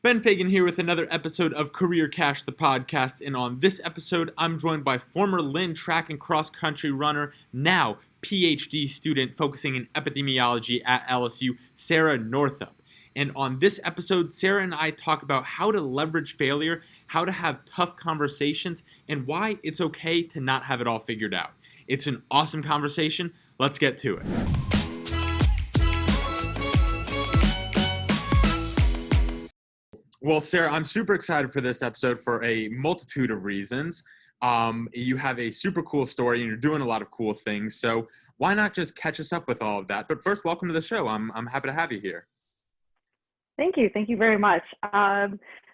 Ben Fagan here with another episode of Career Cash, the podcast. And on this episode, I'm joined by former Lynn track and cross country runner, now Ph.D. student focusing in epidemiology at LSU, Sarah Northup. And on this episode, Sarah and I talk about how to leverage failure, how to have tough conversations, and why it's okay to not have it all figured out. It's an awesome conversation. Let's get to it. Well, Sarah, I'm super excited for this episode for a multitude of reasons. You have a super cool story and you're doing a lot of cool things. So why not just catch us up with all of that? But first, welcome to the show. I'm happy to have you here. Thank you. Thank you very much.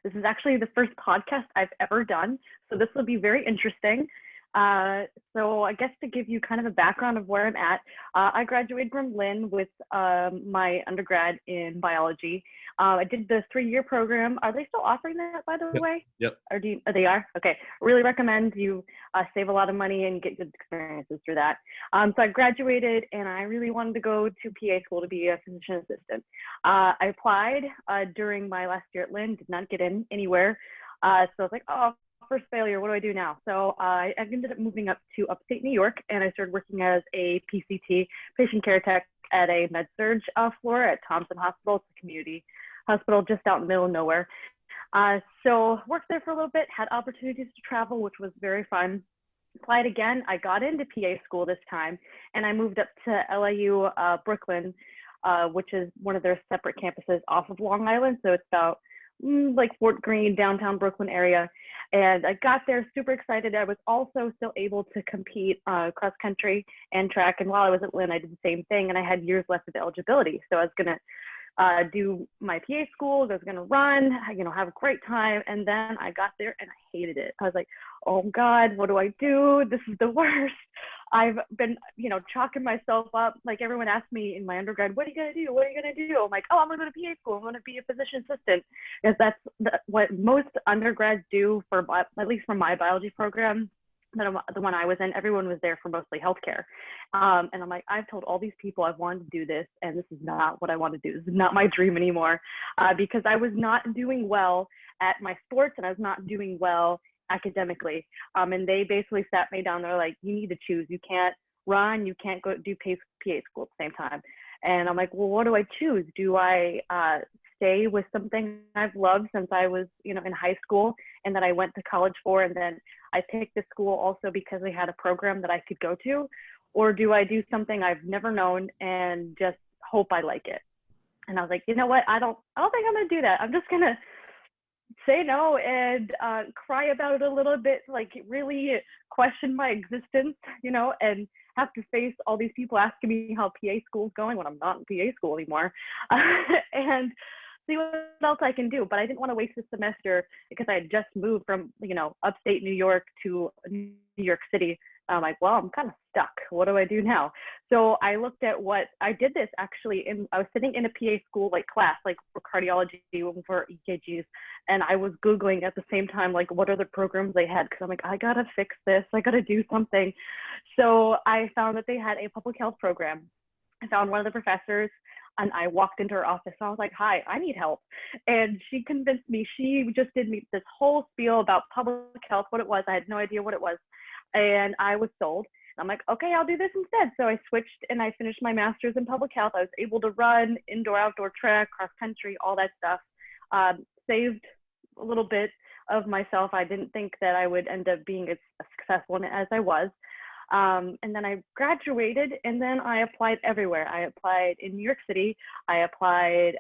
This is actually the first podcast I've ever done, so this will be very interesting. So I guess to give you kind of a background of where I'm at, I graduated from Lynn with my undergrad in biology. I did the 3-year program. Are they still offering that, by the way? Yep. Or they are? Okay. Really recommend you save a lot of money and get good experiences through that. So I graduated and I really wanted to go to PA school to be a physician assistant. I applied during my last year at Lynn, did not get in anywhere. So I was like, oh, first failure, what do I do now? So I ended up moving up to upstate New York and I started working as a PCT, patient care tech, at a med-surg floor at Thompson Hospital. It's a community hospital just out in the middle of nowhere. So worked there for a little bit, had opportunities to travel, which was very fun. Applied again. I got into PA school this time and I moved up to LIU Brooklyn, which is one of their separate campuses off of Long Island. So it's about like Fort Greene, downtown Brooklyn area. And I got there super excited. I was also still able to compete cross country and track. And while I was at Lynn, I did the same thing and I had years left of eligibility. So I was going to do my PA school. I was going to run, have a great time. And then I got there and I hated it. I was like, oh God, what do I do? This is the worst. I've been, chalking myself up. Like everyone asked me in my undergrad, what are you going to do? What are you going to do? I'm like, oh, I'm going to go to PA school. I'm going to be a physician assistant. Because that's what most undergrads do for, at least for my biology program. The one I was in, everyone was there for mostly healthcare. And I'm like, I've told all these people I've wanted to do this, and this is not what I want to do. This is not my dream anymore, because I was not doing well at my sports and I was not doing well academically. And they basically sat me down. They're like, you need to choose. You can't run. You can't go do PA school at the same time. And I'm like, well, what do I choose? Do I stay with something I've loved since I was, in high school and that I went to college for, and then I picked this school also because they had a program that I could go to? Or do I do something I've never known and just hope I like it? And I was like, you know what? I don't think I'm going to do that. I'm just going to say no and cry about it a little bit, like really question my existence, and have to face all these people asking me how PA school's going when I'm not in PA school anymore. And see what else I can do. But I didn't want to waste the semester because I had just moved from, upstate New York to New York City. I'm like, well, I'm kind of stuck. What do I do now? So I looked at I did this actually I was sitting in a PA school class, for cardiology, for EKGs. And I was Googling at the same time, what other programs they had. Cause I'm like, I got to fix this. I got to do something. So I found that they had a public health program. I found one of the professors and I walked into her office. And I was like, hi, I need help. And she convinced me. She just did me this whole spiel about public health, what it was. I had no idea what it was. And I was sold. I'm like, okay, I'll do this instead. So I switched and I finished my master's in public health. I was able to run indoor, outdoor track, cross country, all that stuff. Saved a little bit of myself. I didn't think that I would end up being as successful in it as I was. And then I graduated and then I applied everywhere. I applied in New York City. I applied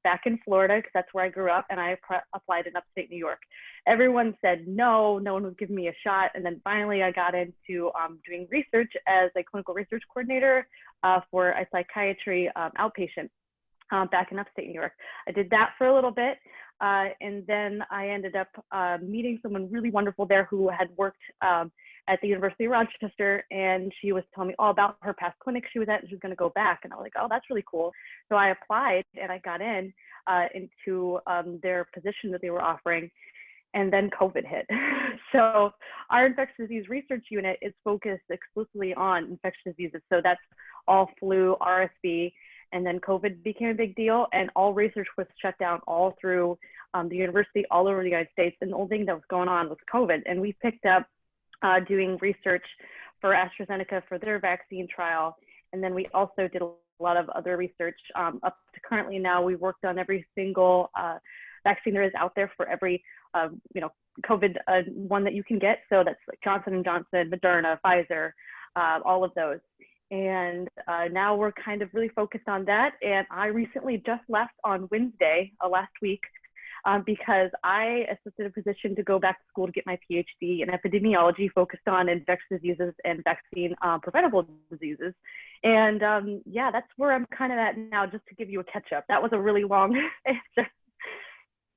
back in Florida because that's where I grew up, and I applied in upstate New York. Everyone said no, no one was giving me a shot. And then finally I got into doing research as a clinical research coordinator for a psychiatry outpatient back in upstate New York. I did that for a little bit. And then I ended up meeting someone really wonderful there who had worked at the University of Rochester, and she was telling me all about her past clinic she was at, and she was going to go back. And I was like, oh, that's really cool. So I applied and I got into their position that they were offering. And then COVID hit. So our infectious disease research unit is focused exclusively on infectious diseases. So that's all flu, RSV, and then COVID became a big deal, and all research was shut down all through the university all over the United States. And the only thing that was going on was COVID. And we picked up doing research for AstraZeneca for their vaccine trial. And then we also did a lot of other research. Up to currently now, we worked on every single vaccine there is out there for every, COVID one that you can get. So that's like Johnson & Johnson, Moderna, Pfizer, all of those. And now we're kind of really focused on that. And I recently just left on Wednesday last week because I accepted a position to go back to school to get my Ph.D. in epidemiology focused on infectious diseases and vaccine preventable diseases. And that's where I'm kind of at now, just to give you a catch up. That was a really long answer.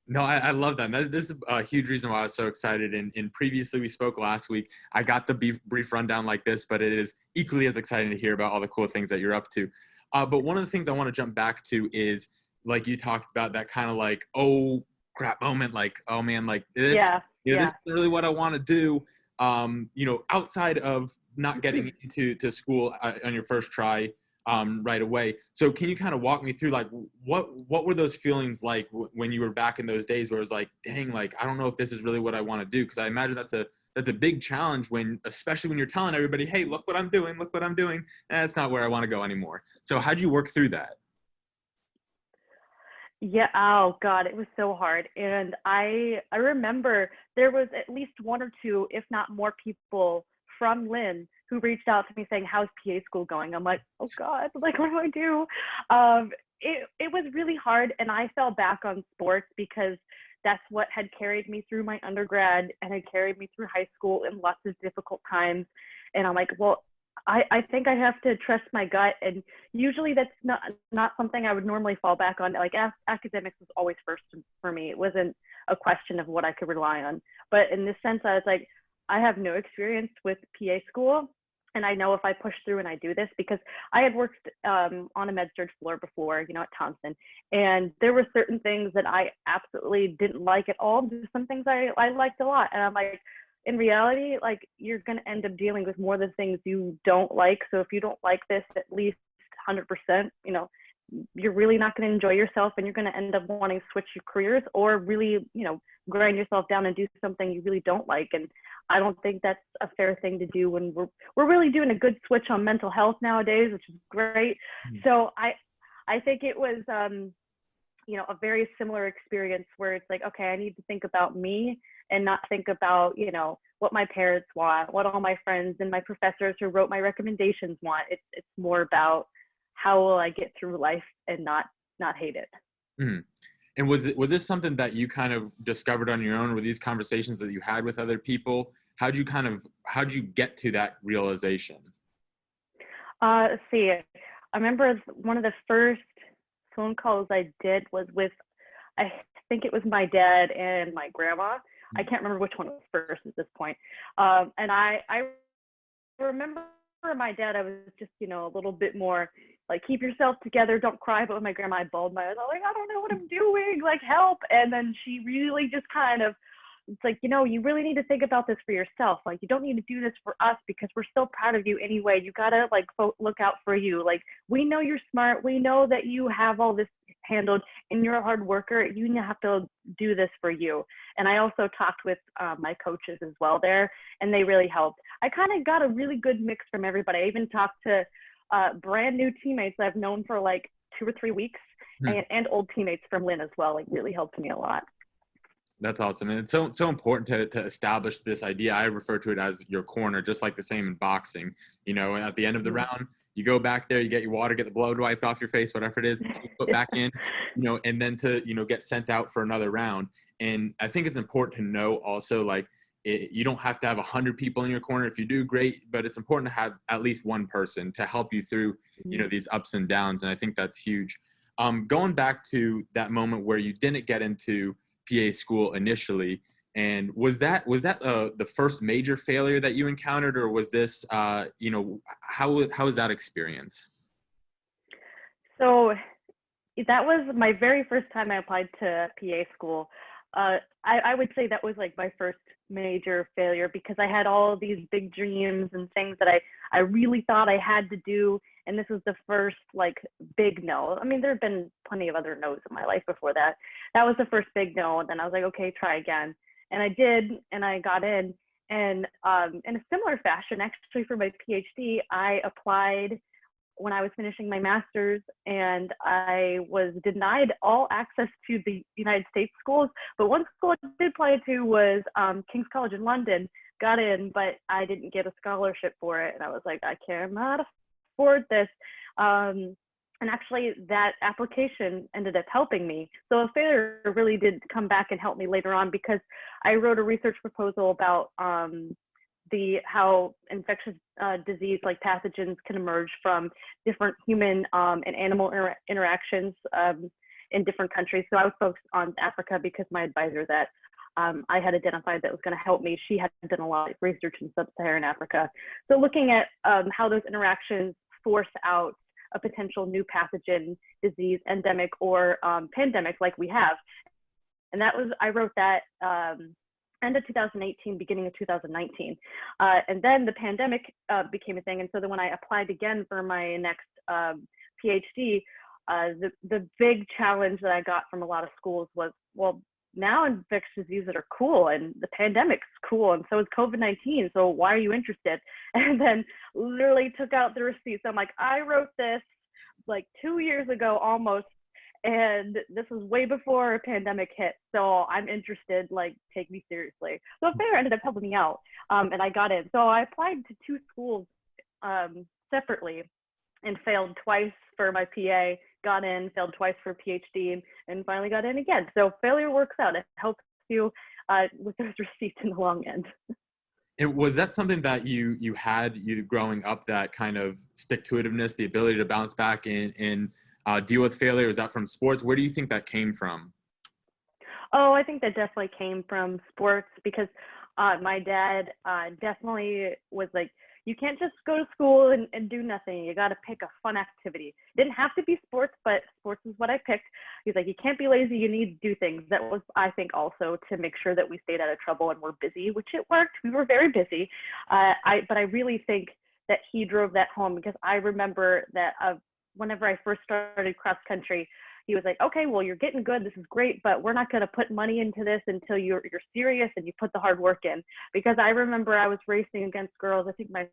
No, I love that. This is a huge reason why I was so excited. And previously we spoke last week. I got the brief rundown like this, but it is equally as exciting to hear about all the cool things that you're up to. But one of the things I want to jump back to is, like you talked about, that kind of like, oh crap moment, like, oh man, like this, this is really what I want to do. Outside of not getting into school on your first try right away. So can you kind of walk me through, like, what were those feelings like when you were back in those days where it was like, dang, like, I don't know if this is really what I want to do? Because I imagine that's a big challenge especially when you're telling everybody, hey, look what I'm doing, and that's not where I want to go anymore. So how'd you work through that? Yeah. Oh God, it was so hard. And I remember there was at least one or two, if not more people from Lynn who reached out to me saying, how's PA school going? I'm like, oh God, like, what do I do? It was really hard. And I fell back on sports because that's what had carried me through my undergrad and had carried me through high school in lots of difficult times. And I'm like, well, I think I have to trust my gut. And usually that's not something I would normally fall back on. Like academics was always first for me. It wasn't a question of what I could rely on. But in this sense, I was like, I have no experience with PA school. And I know if I push through and I do this, because I had worked on a med-surg floor before, at Thompson. And there were certain things that I absolutely didn't like at all. Just some things I liked a lot. And I'm like, in reality, like, you're going to end up dealing with more of the things you don't like. So if you don't like this at least 100%, you're really not going to enjoy yourself, and you're going to end up wanting to switch your careers or really, grind yourself down and do something you really don't like. And I don't think that's a fair thing to do when we're really doing a good switch on mental health nowadays, which is great. Mm-hmm. So I think it was, a very similar experience where it's like, okay, I need to think about me and not think about, what my parents want, what all my friends and my professors who wrote my recommendations want. It's more about how will I get through life and not hate it. Mm-hmm. And was this something that you kind of discovered on your own? Were these conversations that you had with other people? How'd you get to that realization? Let's see. I remember one of the first phone calls I did was with, I think it was my dad and my grandma. I can't remember which one was first at this point. And I remember my dad, I was just, a little bit more like, keep yourself together, don't cry. But with my grandma, I bawled my eyes out, like, I don't know what I'm doing, like, help. And then she really just kind of, it's like, you really need to think about this for yourself. Like, you don't need to do this for us because we're still proud of you anyway. You got to, like, look out for you. Like, we know you're smart. We know that you have all this handled and you're a hard worker. You have to do this for you. And I also talked with my coaches as well there, and they really helped. I kind of got a really good mix from everybody. I even talked to brand new teammates that I've known for like 2 or 3 weeks, and old teammates from Lynn as well. Like, really helped me a lot. That's awesome. And it's so important to establish this idea. I refer to it as your corner, just like the same in boxing. At the end of the round, you go back there, you get your water, get the blood wiped off your face, whatever it is, put back in, and then to, get sent out for another round. And I think it's important to know also, like, you don't have to have 100 people in your corner. If you do, great, but it's important to have at least one person to help you through, these ups and downs. And I think that's huge. Going back to that moment where you didn't get into PA school initially, and was that the first major failure that you encountered, or was this how was that experience? So that was my very first time I applied to PA school. I would say that was like my first major failure, because I had all these big dreams and things that I really thought I had to do, And this was the first like big no. I mean, there have been plenty of other no's in my life before that. That was the first big no. And then I was like, okay, try again. And I did, and I got in. And in a similar fashion, actually for my PhD, I applied when I was finishing my master's, and I was denied all access to the United States schools. But one school I did apply to was King's College in London. Got in, but I didn't get a scholarship for it. And I was like, I cannot afford this. And actually, that application ended up helping me. So a failure really did come back and help me later on, because I wrote a research proposal about how infectious disease like pathogens can emerge from different human and animal interactions in different countries. So I was focused on Africa because my advisor that I had identified that was going to help me, she had done a lot of research in sub-Saharan Africa. So looking at how those interactions force out a potential new pathogen, disease, endemic, or pandemic like we have. And I wrote that end of 2018, beginning of 2019. And then the pandemic became a thing. And so then when I applied again for my next PhD, the big challenge that I got from a lot of schools was, well, now infectious diseases are cool and the pandemic's cool, and so is COVID-19. So why are you interested? And then literally took out the receipt. So I'm like, I wrote this like 2 years ago almost, and this was way before a pandemic hit. So I'm interested, like, take me seriously. So a fair ended up helping me out, and I got in. So I applied to 2 schools separately and failed twice for my PA, got in, failed twice for PhD, and finally got in again. So failure works out. It helps you with those receipts in the long end. And was that something that you had growing up, that kind of stick-to-itiveness, the ability to bounce back and deal with failure? Is that from sports? Where do you think that came from? Oh, I think that definitely came from sports, because my dad definitely was like, you can't just go to school and do nothing. You got to pick a fun activity. Didn't have to be sports, but sports is what I picked. He's like, you can't be lazy. You need to do things. That was, I think, also to make sure that we stayed out of trouble and were busy, which it worked. We were very busy. But I really think that he drove that home, because I remember that whenever I first started cross country, he was like, okay, well, you're getting good. This is great, but we're not going to put money into this until you're serious and you put the hard work in. Because I remember I was racing against girls, I think my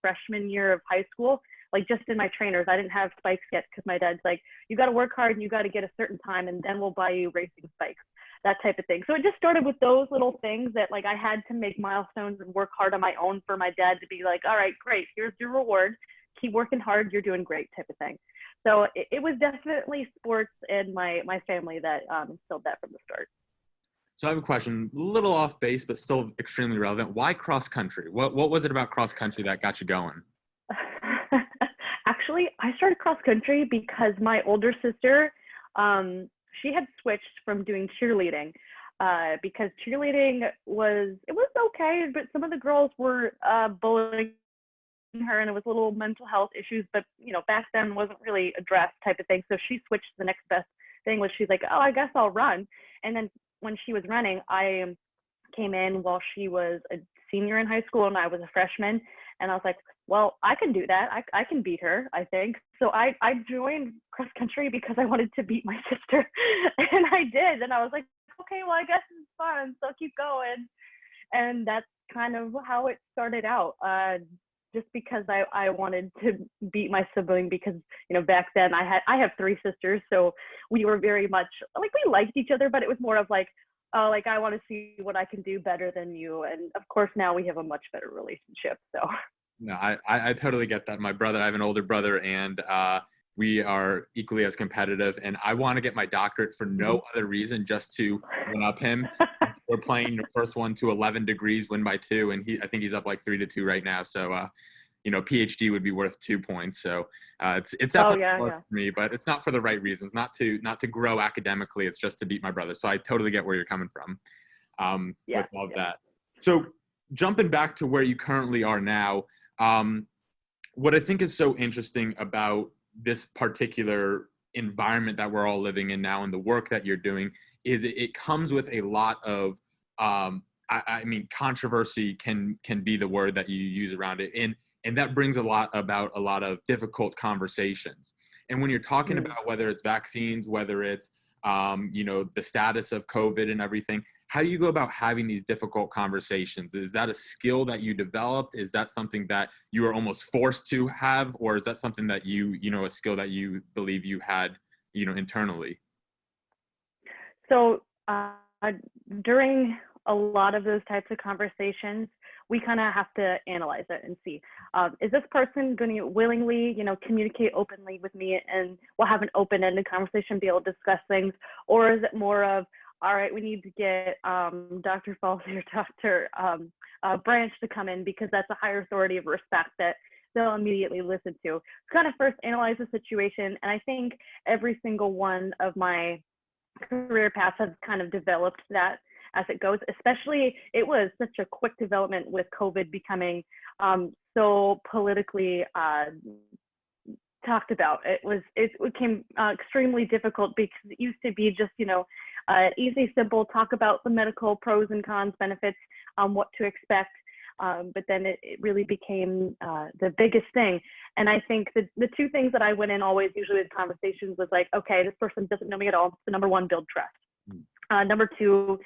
freshman year of high school, like just in my trainers. I didn't have spikes yet, because my dad's like, you got to work hard and you got to get a certain time, and then we'll buy you racing spikes, that type of thing. So it just started with those little things that, like, I had to make milestones and work hard on my own for my dad to be like, all right, great, here's your reward. Keep working hard. You're doing great, type of thing. So it was definitely sports and my family that instilled that from the start. So I have a question, a little off base, but still extremely relevant. Why cross country? What was it about cross country that got you going? Actually, I started cross country because my older sister, she had switched from doing cheerleading, because cheerleading was okay, but some of the girls were bullying her, and it was little mental health issues, but back then wasn't really addressed, type of thing. So she switched to the next best thing, was she's like, oh, I guess I'll run. And then when she was running, I came in while she was a senior in high school and I was a freshman, and I was like, well, I can do that. I can beat her, I think. So I joined cross country because I wanted to beat my sister, and I did. And I was like, okay, well, I guess it's fun, so keep going. And that's kind of how it started out. Just because I wanted to beat my sibling, because back then I have 3 sisters, so we were very much like, we liked each other, but it was more of like, oh, like, I want to see what I can do better than you. And of course now we have a much better relationship. So No, I totally get that. I have an older brother, and we are equally as competitive, and I want to get my doctorate for no other reason, just to one up him. We're playing the first one to 11 degrees, win by 2, and I think he's up like 3-2 right now. So, PhD would be worth 2 points. So it's definitely for me, but it's not for the right reasons. Not to grow academically. It's just to beat my brother. So I totally get where you're coming from with all of that. So jumping back to where you currently are now, what I think is so interesting about this particular environment that we're all living in now and the work that you're doing is it comes with a lot of, I mean, controversy can be the word that you use around it. And that brings about a lot of difficult conversations. And when you're talking Mm. about whether it's vaccines, whether it's, the status of COVID and everything, how do you go about having these difficult conversations? Is that a skill that you developed? Is that something that you were almost forced to have? Or is that something that a skill that you believe you had, internally? So during a lot of those types of conversations, we kind of have to analyze it and see, is this person going to willingly, communicate openly with me, and we'll have an open-ended conversation, be able to discuss things, or is it more of, all right, we need to get Dr. Falsey or Dr. Branch to come in because that's a higher authority of respect that they'll immediately listen to. Kind of first analyze the situation, and I think every single one of my career paths has kind of developed that as it goes. Especially, it was such a quick development with COVID becoming so politically talked about. It became extremely difficult because it used to be just easy, simple talk about the medical pros and cons, benefits, what to expect. But then it really became the biggest thing. And I think the two things that I went in always usually with conversations was like, okay, this person doesn't know me at all. So number one, build trust. Number two,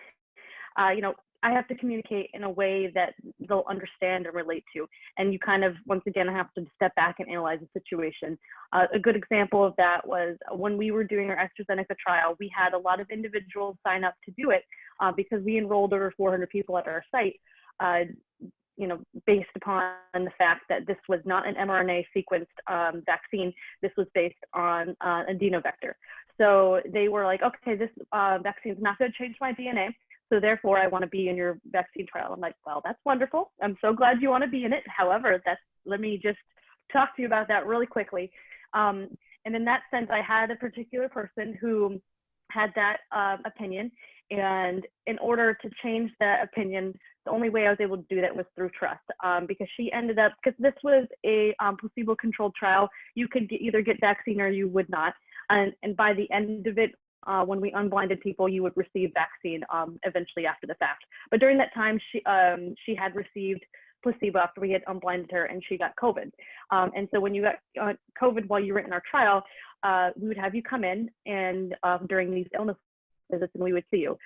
I have to communicate in a way that they'll understand and relate to. And you kind of, once again, have to step back and analyze the situation. A good example of that was when we were doing our AstraZeneca trial, we had a lot of individuals sign up to do it because we enrolled over 400 people at our site. Based upon the fact that this was not an mRNA sequenced vaccine, this was based on adenovector. So they were like, okay, this vaccine is not going to change my DNA, so therefore I want to be in your vaccine trial. I'm like, well, that's wonderful. I'm so glad you want to be in it. However, let me just talk to you about that really quickly. And in that sense, I had a particular person who had that opinion. And in order to change that opinion, the only way I was able to do that was through trust, because she ended up, because this was a placebo-controlled trial, you could either get vaccine or you would not. And by the end of it, when we unblinded people, you would receive vaccine eventually after the fact. But during that time, she had received placebo after we had unblinded her, and she got COVID. And so when you got COVID while you were in our trial, we would have you come in and during these illness visits, and we would see you.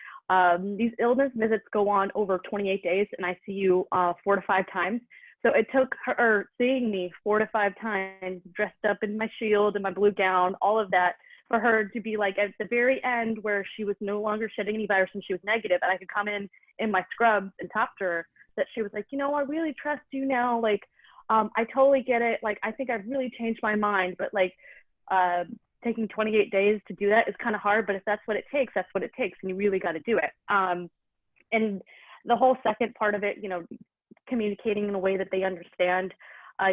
These illness visits go on over 28 days, and I see you 4 to 5 times. So it took her seeing me 4 to 5 times, dressed up in my shield and my blue gown, all of that, for her to be like at the very end where she was no longer shedding any virus and she was negative, and I could come in my scrubs and talk to her, that she was like, I really trust you now. Like, I totally get it. Like, I think I've really changed my mind, but like, taking 28 days to do that is kind of hard, but if that's what it takes, that's what it takes, and you really got to do it. And the whole second part of it, communicating in a way that they understand,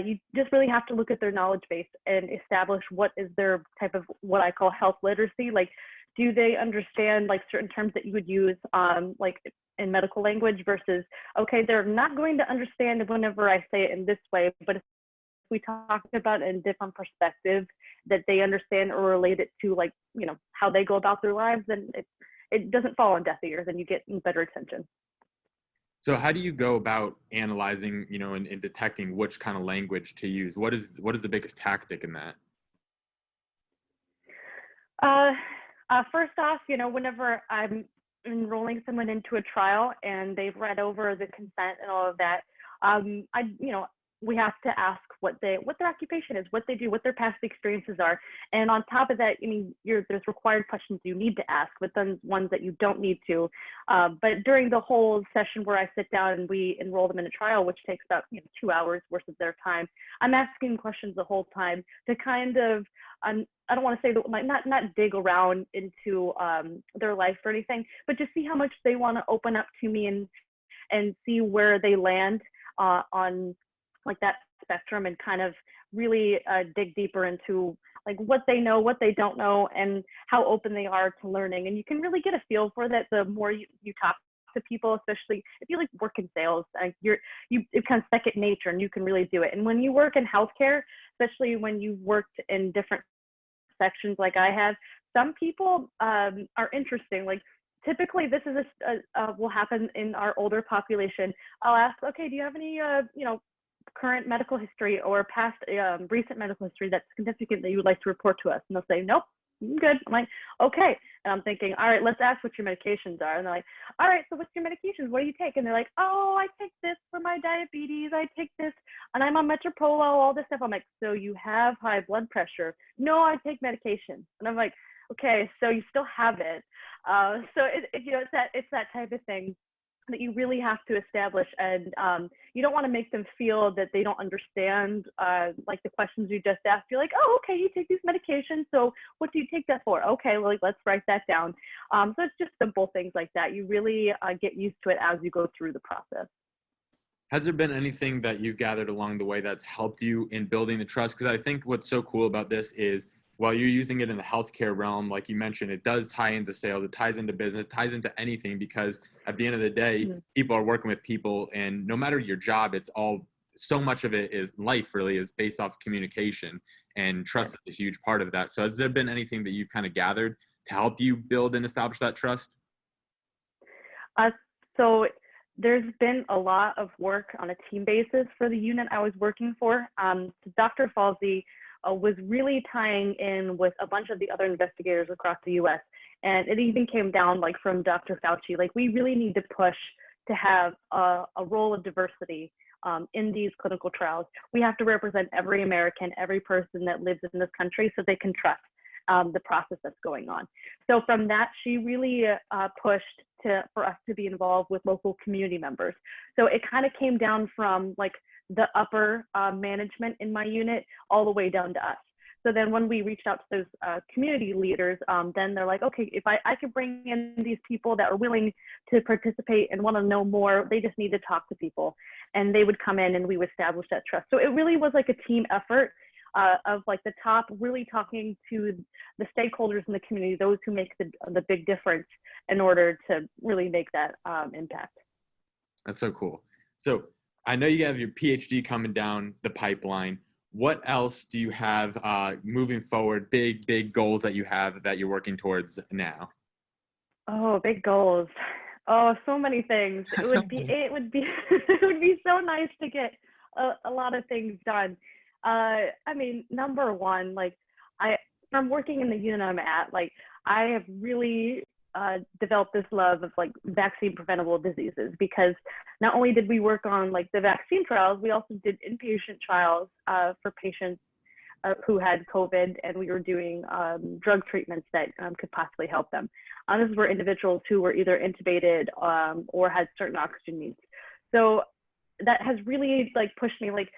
you just really have to look at their knowledge base and establish what is their type of what I call health literacy. Like, do they understand like certain terms that you would use like in medical language versus, okay, they're not going to understand whenever I say it in this way, but if we talk about it in different perspectives that they understand or relate it to, like, how they go about their lives, then it doesn't fall on deaf ears and you get better attention. So how do you go about analyzing, and detecting which kind of language to use? What is the biggest tactic in that? First off, whenever I'm enrolling someone into a trial and they've read over the consent and all of that, we have to ask what their occupation is, what they do, what their past experiences are. And on top of that, there's required questions you need to ask, but then ones that you don't need to. But during the whole session where I sit down and we enroll them in a trial, which takes about 2 hours worth of their time, I'm asking questions the whole time to kind of, I don't want to say that, like, not dig around into their life or anything, but just see how much they want to open up to me and see where they land on like that spectrum, and kind of really dig deeper into like what they know, what they don't know, and how open they are to learning. And you can really get a feel for that the more you talk to people, especially if you like work in sales, it's kind of second nature and you can really do it. And when you work in healthcare, especially when you've worked in different sections like I have, some people are interesting. Like, typically this is will happen in our older population. I'll ask, okay, do you have any current medical history or past recent medical history that's significant that you would like to report to us? And they'll say, nope, I'm good. I'm like, okay. And I'm thinking, all right, let's ask what your medications are. And they're like, all right, so what's your medications? What do you take? And they're like, oh, I take this for my diabetes. I take this, and I'm on Metropolo, all this stuff. I'm like, so you have high blood pressure? No, I take medication. And I'm like, okay, so you still have it. So it's that type of thing that you really have to establish, and you don't want to make them feel that they don't understand like the questions you just asked. You're like, oh, okay, you take these medications, so what do you take that for? Okay, well, let's write that down. So it's just simple things like that. You really get used to it as you go through the process. Has there been anything that you've gathered along the way that's helped you in building the trust? Because I think what's so cool about this is, while you're using it in the healthcare realm, like you mentioned, it does tie into sales, it ties into business, it ties into anything, because at the end of the day, people are working with people, and no matter your job, it's all, so much of it is life really is based off communication, and trust is a huge part of that. So has there been anything that you've kind of gathered to help you build and establish that trust? So there's been a lot of work on a team basis for the unit I was working for. Dr. Falsey was really tying in with a bunch of the other investigators across the US. And it even came down like from Dr. Fauci, like we really need to push to have a role of diversity in these clinical trials. We have to represent every American, every person that lives in this country, so they can trust the process that's going on. So from that, she really pushed for us to be involved with local community members. So it kind of came down from like the upper management in my unit all the way down to us. So then when we reached out to those community leaders, then they're like, okay, if I could bring in these people that are willing to participate and want to know more, they just need to talk to people. And they would come in and we would establish that trust. So it really was like a team effort of like the top really talking to the stakeholders in the community, those who make the big difference in order to really make that impact. That's so cool. So I know you have your PhD coming down the pipeline. What else do you have moving forward, big goals that you have that you're working towards now? Oh, big goals. Oh, so many things. It would be so nice to get a lot of things done. I mean, number one, like from working in the unit I'm at, like I have really developed this love of like vaccine preventable diseases, because not only did we work on like the vaccine trials, we also did inpatient trials for patients who had COVID, and we were doing drug treatments that could possibly help them. This were individuals who were either intubated or had certain oxygen needs. So that has really like pushed me, like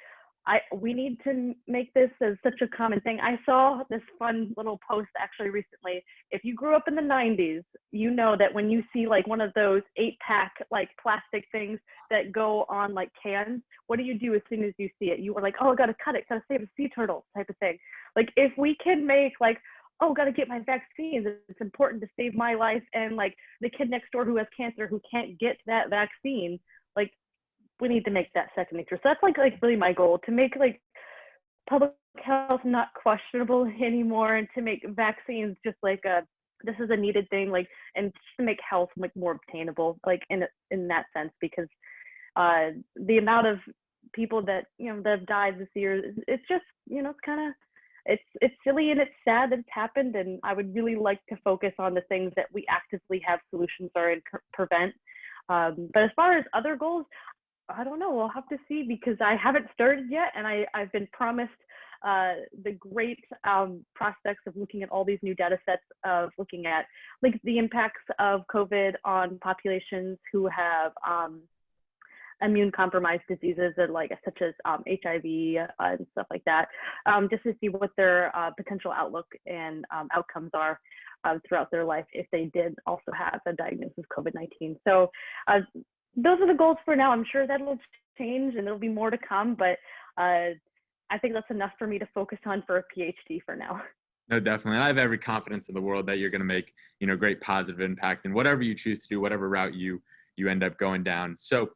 we need to make this as such a common thing. I saw this fun little post actually recently. If you grew up in the 90s, you know that when you see like one of those 8-pack like plastic things that go on like cans, what do you do as soon as you see it? You are like, oh, I gotta cut it, gotta save a sea turtle type of thing. Like if we can make like, oh, gotta get my vaccines, it's important to save my life, and like the kid next door who has cancer who can't get that vaccine, like we need to make that second nature. So that's like really my goal, to make like public health not questionable anymore, and to make vaccines just like this is a needed thing, like, and just to make health like more obtainable, like in that sense, because the amount of people that that have died this year, it's just it's kind of it's silly and it's sad that it's happened, and I would really like to focus on the things that we actively have solutions for and prevent. But as far as other goals, I don't know. We'll have to see, because I haven't started yet, and I've been promised the great prospects of looking at all these new data sets, of looking at like the impacts of COVID on populations who have immune compromised diseases, and like such as HIV and stuff like that, just to see what their potential outlook and outcomes are throughout their life if they did also have a diagnosis of COVID-19. So those are the goals for now. I'm sure that'll change and there'll be more to come, but I think that's enough for me to focus on for a PhD for now. No, definitely. And I have every confidence in the world that you're going to make, great positive impact in whatever you choose to do, whatever route you end up going down. So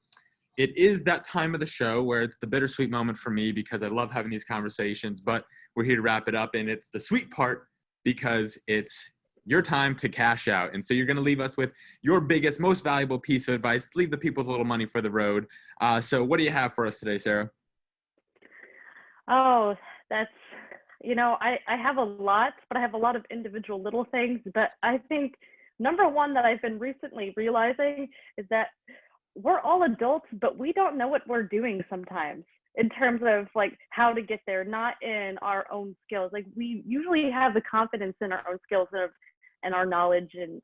it is that time of the show where it's the bittersweet moment for me, because I love having these conversations, but we're here to wrap it up, and it's the sweet part because it's your time to cash out. And so you're going to leave us with your biggest, most valuable piece of advice. Leave the people with a little money for the road. So what do you have for us today, Sarah? Oh, that's, I have a lot, but I have a lot of individual little things. But I think number one that I've been recently realizing is that we're all adults, but we don't know what we're doing sometimes in terms of like how to get there, not in our own skills. Like we usually have the confidence in our own skills and our knowledge and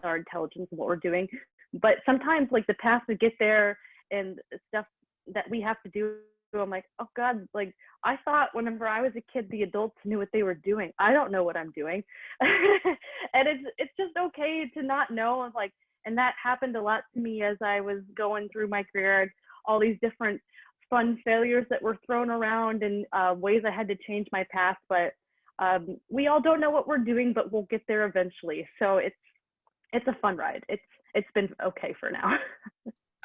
our intelligence and what we're doing. But sometimes like the path to get there and stuff that we have to do, I'm like, oh God, like I thought whenever I was a kid, the adults knew what they were doing. I don't know what I'm doing. And it's just okay to not know. Like, and that happened a lot to me as I was going through my career, all these different fun failures that were thrown around and ways I had to change my path. But we all don't know what we're doing, but we'll get there eventually. So it's a fun ride. It's been okay for now.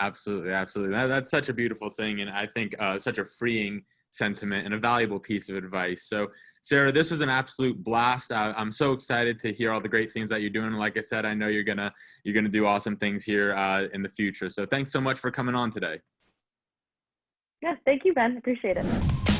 Absolutely, absolutely. That's such a beautiful thing, and I think such a freeing sentiment and a valuable piece of advice. So, Sarah, this was an absolute blast. I'm so excited to hear all the great things that you're doing. Like I said, I know you're gonna do awesome things here in the future. So, thanks so much for coming on today. Yeah, thank you, Ben. Appreciate it.